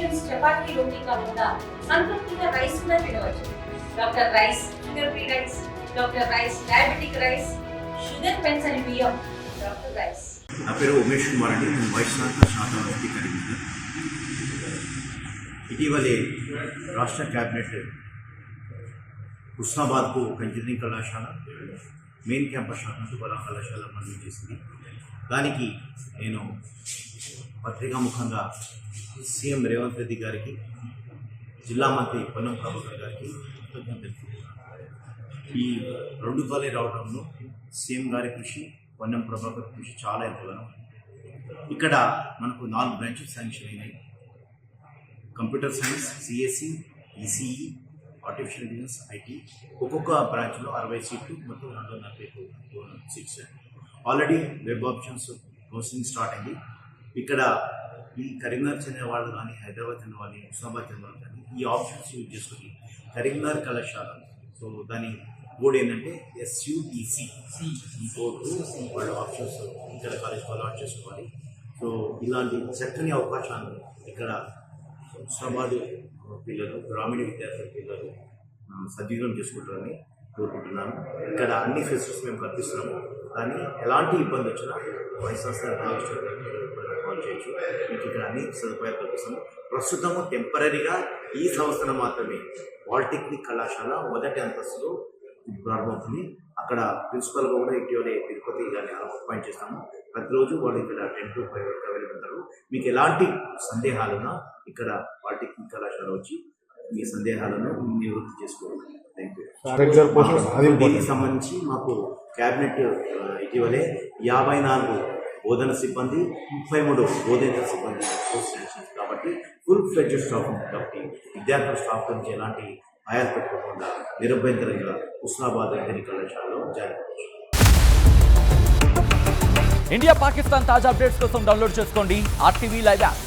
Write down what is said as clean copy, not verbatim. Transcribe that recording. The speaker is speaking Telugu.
ఆప్షన్స్ చపాతీ రోటీ కాకుండా సంతృప్తిగా రైస్ కూడా తినవచ్చు. Doctor rice, sugar free rice, doctor rice, diabetic rice, sugar పెంచని బియ్యం, డాక్టర్ రైస్. నా పేరు ఉమేష్ కుమార్ అండి. నేను వైస్ ఛాన్సలర్ శాఖ కరీంనగర్. ఇటీవలే రాష్ట్ర క్యాబినెట్ హుస్నాబాద్కు ఒక ఇంజనీరింగ్ కళాశాల, మెయిన్ క్యాంపస్ శాఖకు కళా కళాశాల మంజూరు చేసింది. దానికి నేను పత్రికాముఖంగా సీఎం రేవంత్ రెడ్డి గారికి, జిల్లా మంత్రి పొన్నం ప్రభాకర్ గారికి ఈ రెండు కాలేజ్ రావడంలో సీఎం గారి కృషి, పొన్నం ప్రభాకర్ కృషి చాలా ఎంతగానో. ఇక్కడ మనకు 4 బ్రాంచెస్ శాంక్షన్ అయినాయి. Computer science, CSC, ECE, artificial intelligence, IT. ఒక్కొక్క బ్రాంచ్లో 60 సీట్లు, మొత్తం 240 seats. Already web options counselling start అయింది. ఇక్కడ ఈ కరీంనగర్ చెందిన వాళ్ళు కానీ, హైదరాబాద్ చెందిన వాళ్ళు, హుస్నాబాద్ చెందిన వాళ్ళు కానీ ఈ ఆప్షన్స్ యూజ్ చేసుకుని కరీంనగర్ కళాశాల, సో దాని కోడ్ ఏంటంటే SUEC, ఈ కోడ్ వాళ్ళు ఆప్షన్స్ ఇక్కడ కాలేజ్ వాళ్ళు ఆప్షన్ చేసుకోవాలి. సో ఇలాంటి చక్కని అవకాశాలు ఇక్కడ హుస్నాబాద్ పిల్లలు, గ్రామీణ విద్యార్థుల పిల్లలు సద్వినియోగం చేసుకుంటారని కోరుకుంటున్నాను. ఇక్కడ అన్ని ఫెసిలిటీస్ మేము కల్పిస్తున్నాము. కానీ ఎలాంటి ఇబ్బంది వచ్చినా వైస్ ఛాన్సలర్ కాల్ చేయొచ్చు. మీకు ఇక్కడ అన్ని సదుపాయాలు కల్పిస్తాము. ప్రస్తుతము టెంపరీగా ఈ సంవత్సరం మాత్రమే పాలిటెక్నిక్ కళాశాల మొదటి అంతస్తులో ప్రారంభమవుతుంది. అక్కడ ప్రిన్సిపల్గా కూడా ఇటీవలే తిరుపతి గారిని అపాయింట్ చేస్తాము. ప్రతిరోజు వాళ్ళు ఇక్కడ 10 to 5 వరకు అవైలబుల్ ఉంటారు. మీకు ఎలాంటి సందేహాలున్నా ఇక్కడ పాలిటెక్నిక్ కళాశాల వచ్చి మీ సందేహాలను నివృత్తి చేసుకోవాలి. Thank you. దీనికి సంబంధించి మాకు క్యాబినెట్ ఇటీవలే 54 బోధన సిబ్బంది, 33 బోధన సిబ్బంది పోస్ట్ శాంక్షన్. కాబట్టి ఫుల్ ఫ్లెడ్జ్డ్ స్టాఫ్ ఉంది. కాబట్టి విద్యార్థుల స్టాఫ్ నుంచి ఎలాంటి ఆయాలు పెట్టుకోకుండా నిరభ్యంతరంగా హుస్నాబాద్ ఇంజనీరింగ్ కళాశాలలో జాయిన్ అవ్వచ్చు. ఇండియా పాకిస్తాన్ తాజా అప్డేట్స్ కోసం డౌన్లోడ్ చేసుకోండి RTV లైవ్ యాప్.